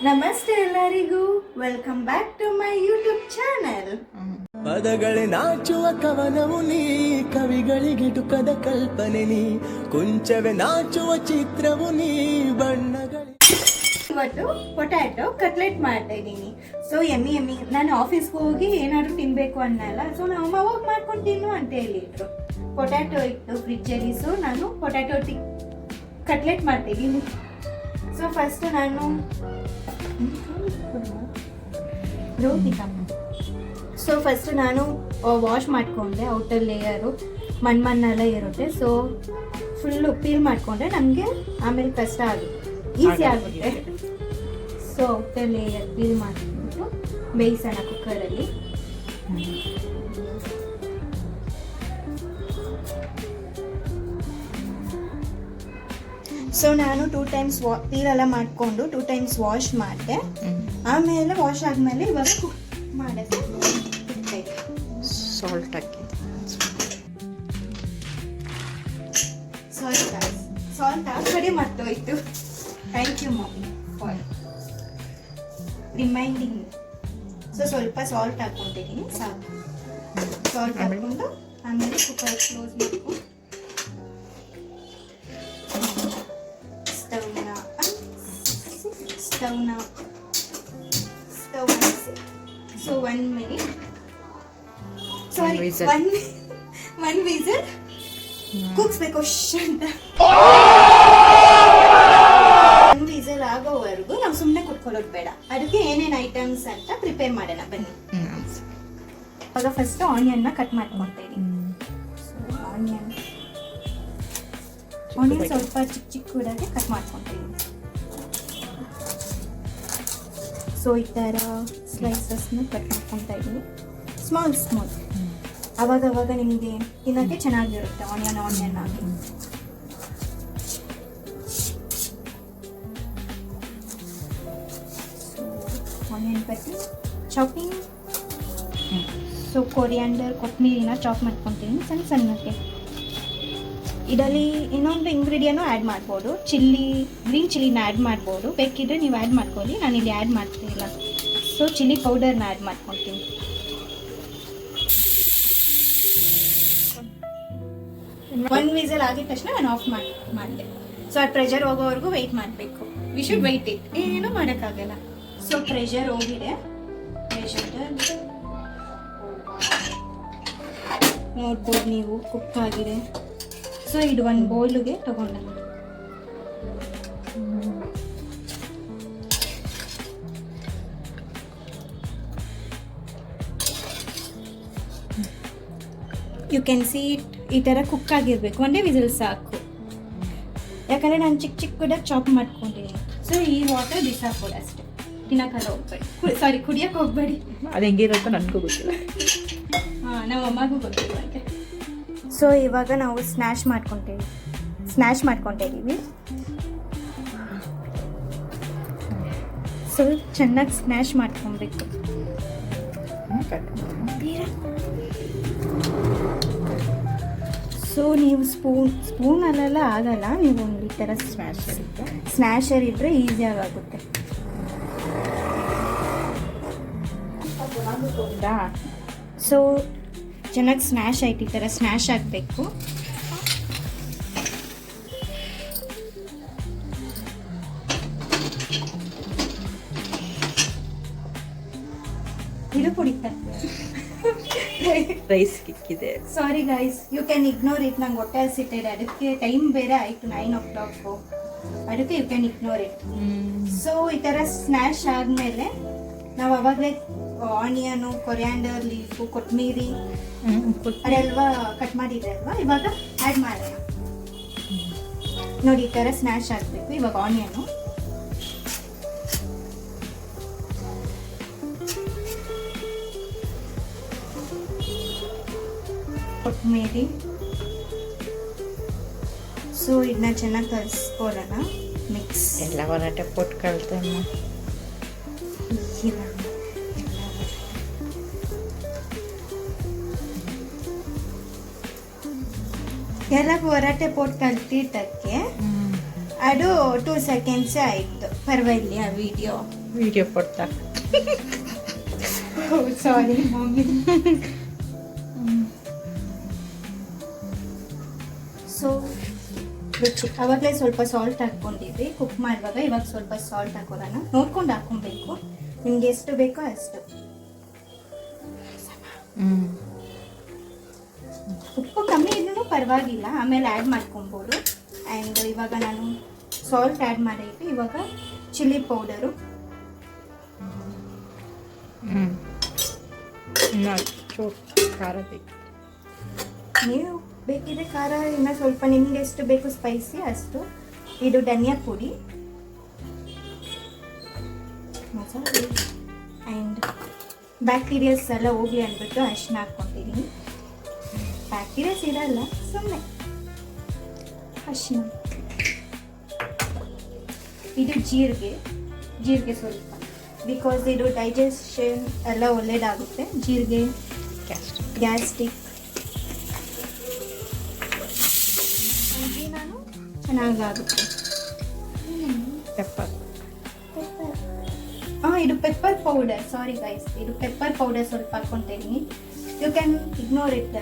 ನಮಸ್ತೆ ಎಲ್ಲರಿಗೂ, welcome back to my YouTube channel. ಪದಗಳೇ ನಾಚುವ ಕವನವು ನೀ, ಕವಿಗಳಿಗೆ ಟುಕದ ಕಲ್ಪನೆ ನೀ, ಕುಂಚವೇ ನಾಚುವ ಚಿತ್ರವು ನೀ, ಬಣ್ಣಗಳೇ. ಇವತ್ತು ಪೊಟ್ಯಾಟೊ ಕಟ್ಲೆಟ್ ಮಾಡ್ತಾ ಇದ್ದೀನಿ. ಸೊ ಎಮ್ಮಿ ನಾನು ಆಫೀಸ್ಗೆ ಹೋಗಿ ಏನಾದ್ರು ತಿನ್ಬೇಕು ಅನ್ನಲ್ಲ. ಸೊ ನಮ್ಮಮ್ಮ ಹೋಗಿ ಮಾಡ್ಕೊಂಡು ತಿನ್ನು ಅಂತ ಹೇಳಿದ್ರು. ಪೊಟ್ಯಾಟೊ ಇತ್ತು ಫ್ರಿಜ್ಜಲ್ಲಿ. ಸೊ ನಾನು ಪೊಟ್ಯಾಟೊ ಕಟ್ಲೆಟ್ ಮಾಡ್ತಿದ್ದೀನಿ. ಸೊ ಫಸ್ಟ್ ನಾನು ವಾಶ್ ಮಾಡಿಕೊಂಡೆ. ಔಟರ್ ಲೇಯರು ಮಣ್ಣೆಲ್ಲ ಇರುತ್ತೆ. ಸೊ ಫುಲ್ಲು ಪೀಲ್ ಮಾಡಿಕೊಂಡ್ರೆ ನಮಗೆ ಆಮೇಲೆ ಕಷ್ಟ ಆಗುತ್ತೆ, ಈಸಿ ಆಗುತ್ತೆ. ಸೊ ಔಟರ್ ಲೇಯರ್ ಪೀಲ್ ಮಾಡಿಕೊಂಡು ಬೇಯಿಸೋಣ ಕುಕ್ಕರಲ್ಲಿ. ಸೊ ನಾನು 2 ಟೈಮ್ಸ್ ಪೀಲೆಲ್ಲ ಮಾಡಿಕೊಂಡು 2 ಟೈಮ್ಸ್ ವಾಶ್ ಮಾಡಿದೆ. ಆಮೇಲೆ ವಾಶ್ ಆದಮೇಲೆ ಇವಾಗ ಕುಕ್ ಮಾಡೋದು. ಸಾಲ್ಟ್ ಹಾಕಿ ಸಾಲ್ಟ್ ಹಾಕಡೆ ಮರ್ತೋಯ್ತು. Thank you mummy for reminding. So ಸ್ವಲ್ಪ ಸಾಲ್ಟ್ ಹಾಕ್ಕೊಂಡಿದ್ದೀನಿ, ಸಾಕು. ಸಾಲ್ಟ್ ಹಾಕ್ಕೊಂಡು ಆಮೇಲೆ ಕುಕ್ಕರ್ ಕ್ಲೋಸ್ ಮಾಡ್ಕೊಂಡು stove so 1 minute, sorry 1 whistle ಕೂಗಿಸ್ಬೇಕು ಅಂತ. 1 ವಿಸಿಲ್ ಆಗೋವರೆಗೂ ನಾವು ಸುಮ್ಮನೆ ಕುತ್ಕೊಳ್ಳೋದು ಬೇಡ. ಅದಕ್ಕೆ ಏನೇನು ಐಟಮ್ಸ್ ಅಂತ ಪ್ರಿಪೇರ್ ಮಾಡೋಣ ಬನ್ನಿ. ಇವಾಗ ಫಸ್ಟ್ ಆನಿಯನ್ನ ಕಟ್ ಮಾಡ್ಕೊತಾ ಇದ್ದೀನಿ. ಆನಿಯನ್ ಸ್ವಲ್ಪ ಚಿಕ್ಕದಾಗಿ ಕಟ್ ಮಾಡ್ಕೊತೀನಿ. ಸೊ ಈ ಥರ ಸ್ಲೈಸಸ್ನ ಕಟ್ ಮಾಡ್ಕೊತಾ ಇದ್ದೀನಿ, ಸ್ಮಾಲ್. ಅವಾಗ ನಿಮಗೆ ತಿನ್ನೋಕ್ಕೆ ಚೆನ್ನಾಗಿರುತ್ತೆ ಆನಿಯನ್ ಆಗಿ. ಆನಿಯನ್ ಪಟ್ಟಿ ಚಾಪಿಂಗ್. ಸೊ ಕೊರಿಯಾಂಡರ್, ಕೊತ್ತಂಬರಿನ ಚಾಪ್ ಮಾಡ್ಕೊತೀನಿ ಸಣ್ಣಕ್ಕೆ. ಇದರಲ್ಲಿ ಇನ್ನೊಂದು ಇಂಗ್ರೀಡಿಯಂಟು ಆ್ಯಡ್ ಮಾಡ್ಬೋದು. ಗ್ರೀನ್ ಚಿಲ್ಲಿನ ಆ್ಯಡ್ ಮಾಡ್ಬೋದು, ಬೇಕಿದ್ರೆ ನೀವು ಆ್ಯಡ್ ಮಾಡ್ಕೊಳ್ಳಿ. ನಾನಿಲ್ಲಿ ಆ್ಯಡ್ ಮಾಡ್ತಿಲ್ಲ. ಸೊ ಚಿಲ್ಲಿ ಪೌಡರ್ನ ಆ್ಯಡ್ ಮಾಡ್ಕೊತೀನಿ. ಒಂದು ವಿಸಲ್ ಆಗಿದ ತಕ್ಷಣ ನಾನು ಆಫ್ ಮಾಡಿದೆ. ಸೊ ಆ ಪ್ರೆಷರ್ ಹೋಗೋವರೆಗೂ ವೆಯ್ಟ್ ಮಾಡಬೇಕು. ವಿ ಶುಡ್ ವೆಯ್ಟ್ ಇಟ್, ಏನೂ ಮಾಡೋಕ್ಕಾಗಲ್ಲ. ಸೊ ಪ್ರೆಷರ್ ಹೋಗಿದೆ. ನೋಡ್ಬೋದು ನೀವು, ಕುಕ್ ಆಗಿದೆ. ಸೊ ಇದು ಒಂದು ಬೌಲ್ಗೆ ತಗೊಂಡೆ. You can see it. ಈ ಥರ ಕುಕ್ ಆಗಿರಬೇಕು, ಒಂದೇ ವಿಸಿಲ್ ಸಾಕು. ಯಾಕಂದರೆ ನಾನು ಚಿಕ್ಕದಾಗಿ ಚಾಪ್ ಮಾಡ್ಕೊಂಡಿದ್ದೀನಿ. ಸೊ ಈ ವಾಟರ್ ಬಿಸಾಕೋದು ಅಷ್ಟೇ, ತಿನ್ನೋಕ್ಕಲ್ಲ ಹೋಗ್ಬೇಡಿ. ಸಾರಿ, ಕುಡಿಯೋಕೆ ಹೋಗ್ಬೇಡಿ. ಅದು ಹೆಂಗಿರುತ್ತೋ ನನಗೂ ಗೊತ್ತಿಲ್ಲ. ನಮ್ಮ ಅಮ್ಮಗೂ ಗೊತ್ತಿಲ್ಲ. ಸೊ ಇವಾಗ ನಾವು ಸ್ನ್ಯಾಶ್ ಮಾಡ್ಕೊತಿದ್ದೀವಿ. ಸೊ ಚೆನ್ನಾಗಿ ಸ್ನ್ಯಾಶ್ ಮಾಡ್ಕೊಬೇಕು. ಸೊ ನೀವು ಸ್ಪೂನಲ್ಲೆಲ್ಲ ಆಗಲ್ಲ, ನೀವು ಒಂದು ಈ ಥರ ಸ್ನ್ಯಾಶರ್ ಇದ್ದರೆ ಈಸಿಯಾಗಿ ಆಗುತ್ತೆ. ಸೊ ಚೆನ್ನಾಗಿ ಸ್ನ್ಯಾಶ್ ಆಯ್ತು. ಈ ಥರ ಸ್ನ್ಯಾಶ್ ಆಗಬೇಕು. ಇದು ಕುಡಿತಾರೆ. ರೈಸ್ ಕಿಕ್ಕಿದೆ. Sorry guys, you can ignore it. ನಂಗೆ ಹೊಟ್ಟೆ ಹಸಿಟ್ಟಿದೆ, ಅದಕ್ಕೆ ಟೈಮ್ ಬೇರೆ ಆಯಿತು 9 o'clock. ಅದಕ್ಕೆ you can ignore it. So ಈ ಥರ ಸ್ನ್ಯಾಶ್ ಆದಮೇಲೆ ನಾವು ಅವಾಗಲೇ ಆನಿಯನು, ಕೊರಿಯಾಂಡರ್ ಲೀಫು, ಕೊತ್ತಂಬರಿ ಅದೆಲ್ವಾ ಕಟ್ ಮಾಡಿದೆ ಅಲ್ವಾ, ಇವಾಗ ಆ್ಯಡ್ ಮಾಡೋಣ. ನೋಡಿ ಈ ಥರ ಸ್ನ್ಯಾಶ್ ಆಗಬೇಕು. ಇವಾಗ ಆನಿಯನು, ಕೊತ್ತಂಬರಿ. ಸೊ ಇದನ್ನ ಚೆನ್ನಾಗಿ ಕಲಿಸ್ಕೊಳ್ಳೋಣ. ಮಿಕ್ಸ್ ಎಲ್ಲ ಹೊರಟೆ ಪೊಟ್ಟು ಕಳ್ತಮ್ಮ. ಎಲ್ಲ ಹೊರಟೆ ಪೊಟ್ಟು ಕಲ್ತಿದ್ದಕ್ಕೆ ಅದು 2 seconds ಆಯಿತು. ಪರವಾಗಿಲ್ಲ ವಿಡಿಯೋ ವಿಡಿಯೋ ಕೊಡ್ತಾ ಸಾರಿ ಮಮ್ಮಿ. ಸೊ ರುಚಿ ಅವಾಗಲೇ ಸ್ವಲ್ಪ ಸಾಲ್ಟ್ ಹಾಕ್ಕೊಂಡಿದ್ವಿ ಕುಕ್ ಮಾಡುವಾಗ. ಇವಾಗ ಸ್ವಲ್ಪ ಸಾಲ್ಟ್ ಹಾಕೋಣ, ನೋಡ್ಕೊಂಡು ಹಾಕೊಬೇಕು, ನಿಮ್ಗೆ ಎಷ್ಟು ಬೇಕೋ ಅಷ್ಟು. ಉಪ್ಪು ಕಮ್ಮಿ ಇದ್ರೂ ಪರವಾಗಿಲ್ಲ, ಆಮೇಲೆ ಆ್ಯಡ್ ಮಾಡ್ಕೊಬೋದು. ಆ್ಯಂಡ್ ಇವಾಗ ನಾನು ಸಾಲ್ಟ್ ಆ್ಯಡ್ ಮಾಡೈತೆ. ಇವಾಗ ಚಿಲ್ಲಿ ಪೌಡರು, ಖಾರ ಬೇಕು. ನೀವು ಬೇಕಿದ್ರೆ ಖಾರ ಇನ್ನು ಸ್ವಲ್ಪ ನಿಮ್ಗೆ ಎಷ್ಟು ಬೇಕು ಸ್ಪೈಸಿ ಅಷ್ಟು. ಇದು ಧನಿಯಾ ಪುಡಿ, ಮಸಾಲೆ ಆ್ಯಂಡ್ ಬ್ಯಾಕ್ಟೀರಿಯಾಸ್ ಎಲ್ಲ ಹೋಗ್ಲಿ ಅಂದ್ಬಿಟ್ಟು ಅರಿಶಿನ ಹಾಕ್ಕೊತಿದ್ದೀನಿ. ಬ್ಯಾಕ್ಟೀರಿಯಾಸ್ ಇರಲ್ಲ, ಸುಮ್ಮನೆ ಅರಿಶಿನ. ಇದು ಜೀರಿಗೆ ಸ್ವಲ್ಪ, ಬಿಕಾಸ್ ಇದು ಡೈಜೆಷನ್ ಎಲ್ಲ ಒಳ್ಳೇದಾಗುತ್ತೆ. ಜೀರಿಗೆ ಗ್ಯಾಸ್ಟ್ರಿಕ್ ನಾನು ಚೆನ್ನಾಗಾಗುತ್ತೆ. ಪೆಪ್ಪರ್. ಇದು ಪೆಪ್ಪರ್ ಪೌಡರ್, ಸಾರಿ ಗೈಸ್, ಇದು ಪೆಪ್ಪರ್ ಪೌಡರ್ ಸ್ವಲ್ಪ ಹಾಕ್ಕೊತಿದ್ದೀನಿ. You can ignore it,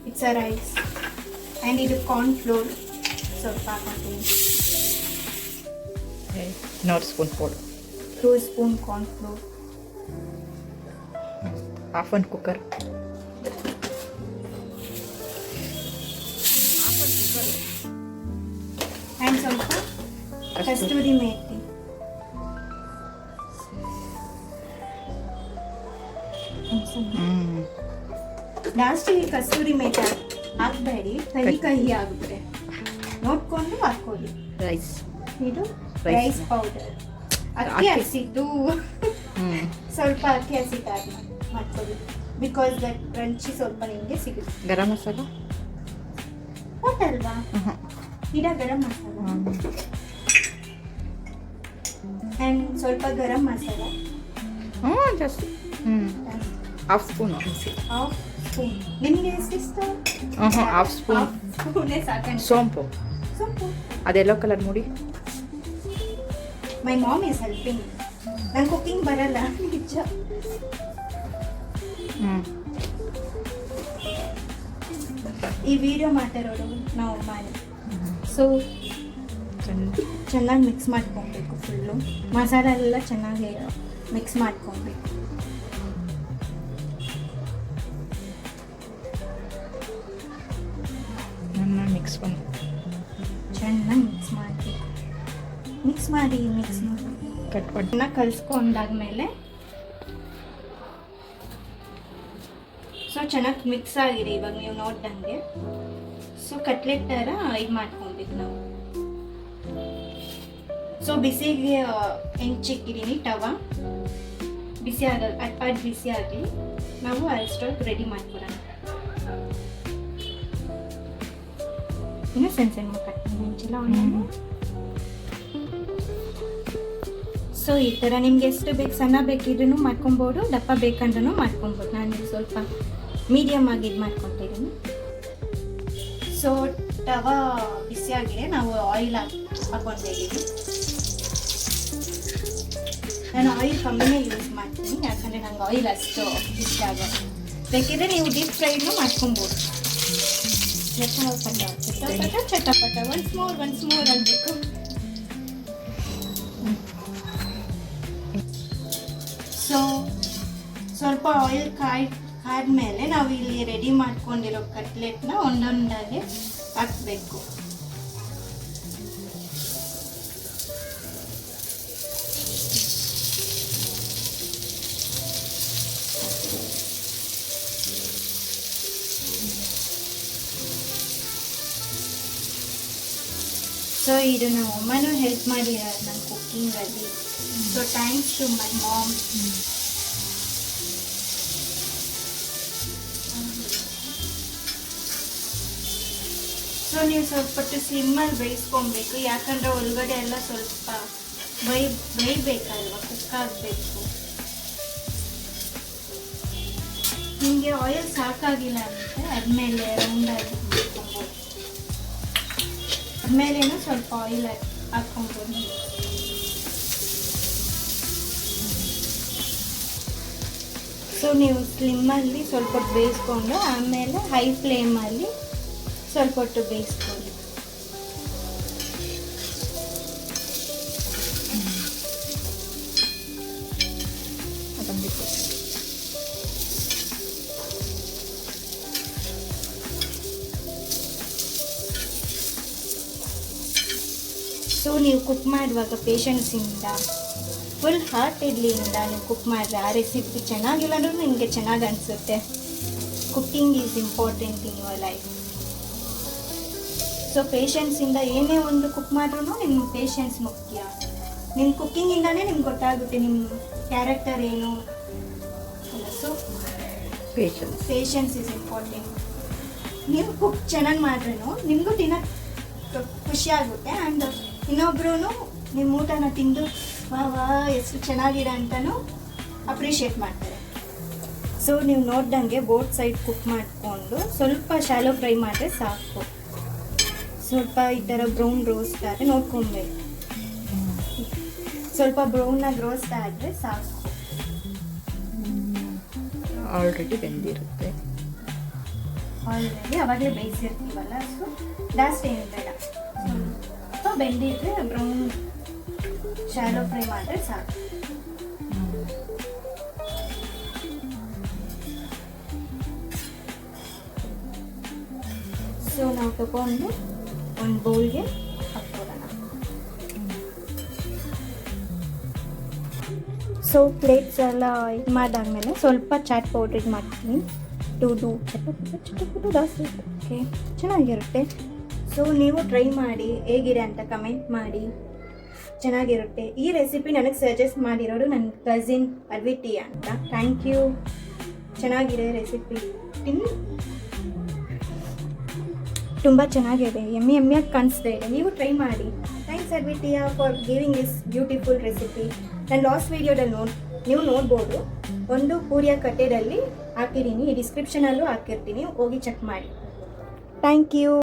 it's a rice. And ಇದು ಕಾರ್ನ್ ಫ್ಲೋರ್ ಸ್ವಲ್ಪ ಹಾಕ್ಕೊತೀನಿ. 4 spoon powder. 2 spoon corn flour. Half one cooker. And ಸ್ವಲ್ಪ ಕಸ್ತೂರಿ ಮೇಥಿ. ಲಾಸ್ಟಿಗೆ ಕಸ್ತೂರಿ ಮೇಥಿ ಹಾಕಬೇಡಿ, ಕಹಿ ಆಗುತ್ತೆ, ನೋಡ್ಕೊಂಡು ಹಾಕೊಳ್ಳಿ. ರೈಸ್. ಇದು ರೈಸ್ ಪೌಡರ್, ಅಕ್ಕಿ ಹಸಿಟ್ಟು. ಸ್ವಲ್ಪ ಅಕ್ಕಿ ಹಸಿಟ್ಟು ಆ್ಯಡ್ ಮಾಡ್ಕೊಳ್ಳಿ, ಬಿಕಾಸ್ ದಟ್ ಕ್ರಂಚಿ ಸ್ವಲ್ಪ ನಿಮಗೆ ಸಿಗುತ್ತೆ. ಗರಂ ಮಸಾಲ ಗೊತ್ತಲ್ವಾ, ಇಡ ಗರಂ ಮಸಾಲ. ಆ್ಯಂಡ್ ಸ್ವಲ್ಪ garam masala, just half spoon. Half spoon. ನಿಮಗೆ ಎಷ್ಟಿಷ್ಟ? Half spoon. ಸ್ಪೂನೇ ಸಾಕಂಡು. ಸೋಂಪು. ಅದೆಲ್ಲೋ ಕಲರ್ ನೋಡಿ. My mom is helping. ನಂಗೆ ಕುಕಿಂಗ್ ಬರಲ್ಲ ನಿಜ. ಈ ವಿಡಿಯೋ ಮಾಡ್ತಿರೋದು ನಾವು ಮಾಡಿ. ಸೊ ಚೆನ್ನಾಗಿ ಮಿಕ್ಸ್ ಮಾಡ್ಕೊಬೇಕು. ಫುಲ್ಲು ಮಸಾಲ ಎಲ್ಲ ಚೆನ್ನಾಗಿ ಮಿಕ್ಸ್ ಮಾಡ್ಕೊಬೇಕು. ಚೆನ್ನಾಗಿ ಮಿಕ್ಸ್ ಮಾಡಿ ಚೆನ್ನಾಗಿ ಕಲಿಸ್ಕೊಂಡಾದ್ಮೇಲೆ ಸೊ ಚೆನ್ನಾಗಿ ಮಿಕ್ಸ್ ಆಗಿದೆ. ಇವಾಗ ನೀವು ನೋಡ್ದಂಗೆ ಸೊ ಕಟ್ಲೆಟ್ ಥರ ಇದು ಮಾಡ್ಕೊಬೇಕು ನಾವು. ಸೊ ಬಿಸಿಗೆ ಹೆಂಚಿಕ್ಕಿದ್ದೀನಿ, ಟವಾ ಬಿಸಿ ಆಗಲ್ಲ, ಅಟ್ ಬಿಸಿ ಆಗಲಿ, ನಾವು ಅಷ್ಟೊತ್ತು ರೆಡಿ ಮಾಡ್ಕೊಡೋಣ. ಇನ್ನು ಸಣ್ಣ ಕಟ್ತೀನಿ ಹೆಂಚಿಲ್ಲ ಅವನು. ಸೊ ಈ ಥರ ನಿಮ್ಗೆ ಎಷ್ಟು ಬೇಕು, ಸಣ್ಣ ಬೇಕಿದ್ರೂ ಮಾಡ್ಕೊಬೋದು, ದಪ್ಪ ಬೇಕಂದ್ರೂ ಮಾಡ್ಕೊಬೋದು. ನಾನು ಸ್ವಲ್ಪ ಮೀಡಿಯಮ್ ಆಗಿ ಇದು ಮಾಡ್ಕೊತಿದ್ದೀನಿ. ಸೊ ತವಾ ಬಿಸಿಯಾಗಿದೆ, ನಾವು ಆಯಿಲ್ ಹಾಕೊಂಡಿದ್ದೀವಿ. ನಾನು ಆಯಿಲ್ ಕಮ್ಮಿನೇ ಯೂಸ್ ಮಾಡ್ತೀನಿ, ಯಾಕಂದರೆ ನಂಗೆ ಆಯಿಲ್ ಅಷ್ಟು ಇಷ್ಟ ಆಗೋದು. ಬೇಕಿದ್ರೆ ನೀವು ಡೀಪ್ ಫ್ರೈನು ಮಾಡ್ಕೊಬೋದು. ಚಟಪಟ ಒನ್ಸ್ ಮೋರ್ ಆಗಬೇಕು. ಸೊ ಸ್ವಲ್ಪ ಆಯಿಲ್ ಕಾದ್ಮೇಲೆ ನಾವು ಇಲ್ಲಿ ರೆಡಿ ಮಾಡ್ಕೊಂಡಿರೋ ಕಟ್ಲೆಟ್ನ ಒಂದೊಂದಾಗಿ ಹಾಕಬೇಕು. ಸೊ ಇದು ನಮ್ಮ ಅಮ್ಮನೂ ಹೆಲ್ಪ್ ಮಾಡಿದ್ದಾರೆ ನನ್ನ ಕುಕ್ಕಿಂಗಲ್ಲಿ. So thanks to my mom. So ನೀವು ಸ್ವಲ್ಪ ಸ್ಲಿಮ್ಮಲ್ಲಿ ಬೇಯಿಸ್ಕೊಬೇಕು, ಯಾಕಂದರೆ ಒಳಗಡೆ ಎಲ್ಲ ಸ್ವಲ್ಪ ಬೇಯಬೇಕಲ್ವ, ಕುಕ್ ಆಗಬೇಕು. ನಿಮಗೆ ಆಯಿಲ್ ಸಾಕಾಗಿಲ್ಲ ಅಂದರೆ ಆದಮೇಲೆ ರೌಂಡಾಗಿ ಮಾಡ್ಕೊಬೋದು. ಆದಮೇಲೇನೂ ಸ್ವಲ್ಪ ಆಯಿಲ್ ಹಾಕ್ಕೊಬೋದು. ಸೊ ನೀವು ಸ್ಲಿಮ್ಮಲ್ಲಿ ಸ್ವಲ್ಪ ಹೊತ್ತು ಬೇಯಿಸ್ಕೊಂಡು ಆಮೇಲೆ ಹೈ ಫ್ಲೇಮಲ್ಲಿ ಸ್ವಲ್ಪ ಹೊತ್ತು ಬೇಯಿಸ್ಕೊಳ್ಳಿ. ಅದೊಂದಿತ್ತು. ಸೊ ನೀವು ಕುಕ್ ಮಾಡುವಾಗ ಪೇಷನ್ಸಿಂದ ಫುಲ್ ಹಾರ್ಟೆಡ್ಲಿಂದ ನೀವು ಕುಕ್ ಮಾಡಿದ್ರೆ ಆ ರೆಸಿಪಿ ಚೆನ್ನಾಗಿಲ್ಲ ಅಂದ್ರೂ ನಿಮಗೆ ಚೆನ್ನಾಗಿ ಅನಿಸುತ್ತೆ. Cooking is important in your life. So ಪೇಷನ್ಸಿಂದ ಏನೇ ಒಂದು ಕುಕ್ ಮಾಡಿದ್ರು ನಿಮ್ಮ ಪೇಷನ್ಸ್ ಮುಖ್ಯ. ನಿಮ್ಮ ಕುಕ್ಕಿಂಗಿಂದನೇ ನಿಮ್ಗೆ ಗೊತ್ತಾಗುತ್ತೆ ನಿಮ್ಮ ಕ್ಯಾರೆಕ್ಟರ್ ಏನು. So patience is important. ನೀವು ಕುಕ್ ಚೆನ್ನಾಗಿ ಮಾಡ್ರೂ ನಿಮಗೂ ತಿನ್ನೋಕ್ಕೆ ಖುಷಿ ಆಗುತ್ತೆ. ಆ್ಯಂಡ್ ಇನ್ನೊಬ್ರು ನಿಮ್ಮ ಊಟನ ತಿಂದು ವಾ ಎಷ್ಟು ಚೆನ್ನಾಗಿದೆ ಅಂತಲೂ ಅಪ್ರಿಷಿಯೇಟ್ ಮಾಡ್ತಾರೆ. ಸೊ ನೀವು ನೋಡ್ದಂಗೆ ಬೋತ್ ಸೈಡ್ ಕುಕ್ ಮಾಡಿಕೊಂಡು ಸ್ವಲ್ಪ ಶಾಲೋ ಫ್ರೈ ಮಾಡಿದ್ರೆ ಸಾಕು. ಸ್ವಲ್ಪ ಈ ಥರ ಬ್ರೌನ್ ರೋಸ್ಟ್ ಆದರೆ ನೋಡ್ಕೊಬೇಕು. ಸ್ವಲ್ಪ ಬ್ರೌನಾಗಿ ರೋಸ್ಟ್ ಆದರೆ ಸಾಕು. ಆಲ್ರೆಡಿ ಬೆಂದಿರುತ್ತೆ. ಆಲ್ರೆಡಿ ಅವಾಗಲೇ ಬೇಯಿಸಿರ್ತೀವಲ್ಲ, ಸೊ ಜಾಸ್ತಿ ಏನು ಬೇಡ. ಸ್ವಲ್ಪ ಬೆಂದಿದ್ರೆ ಬ್ರೌನ್ ಶಾಲೋ ಫ್ರೈ ಮಾಡಿದ್ರೆ ಸಾಕು. ಸೊ ನಾವು ತಗೊಂಡು ಒಂದು ಬೌಲ್ಗೆ ಹಾಕ್ಕೊಡೋಣ. ಸೊ ಪ್ಲೇಟ್ಸ್ ಎಲ್ಲ ಇದು ಮಾಡಿದಾದ್ಮೇಲೆ ಸ್ವಲ್ಪ ಚಾಟ್ ಪೌಡ್ರ್ ಇದು ಮಾಡ್ತೀನಿ. ಚಟಪಟ ಜಾಸ್ತಿ ಓಕೆ, ಚೆನ್ನಾಗಿರುತ್ತೆ. ಸೊ ನೀವು ಟ್ರೈ ಮಾಡಿ ಹೇಗಿದೆ ಅಂತ ಕಮೆಂಟ್ ಮಾಡಿ. ಚೆನ್ನಾಗಿರುತ್ತೆ. ಈ ರೆಸಿಪಿ ನನಗೆ ಸಜೆಸ್ಟ್ ಮಾಡಿರೋರು ನನ್ನ ಕಸಿನ್ ಅರ್ವಿಟಿ ಅಂತ. Thank you. ಚೆನ್ನಾಗಿದೆ ರೆಸಿಪಿ, ತುಂಬ ಚೆನ್ನಾಗಿದೆ. ಎಮ್ಮಿಯಾಗಿ ಕಾಣಿಸ್ತಾ ಇದೆ. ನೀವು ಟ್ರೈ ಮಾಡಿ. ಥ್ಯಾಂಕ್ಸ್ ಅರ್ವಿಟಿಯಾ for giving this beautiful recipe. ನಾನು ಲಾಸ್ಟ್ ವೀಡಿಯೋದಲ್ಲಿ ನೀವು ನೋಡ್ಬೋದು, ಒಂದು ಪೂರಿಯ ಕಟ್ಟೆಯಲ್ಲಿ ಹಾಕಿದ್ದೀನಿ. ಈ ಡಿಸ್ಕ್ರಿಪ್ಷನಲ್ಲೂ ಹಾಕಿರ್ತೀನಿ, ಹೋಗಿ ಚೆಕ್ ಮಾಡಿ. Thank you.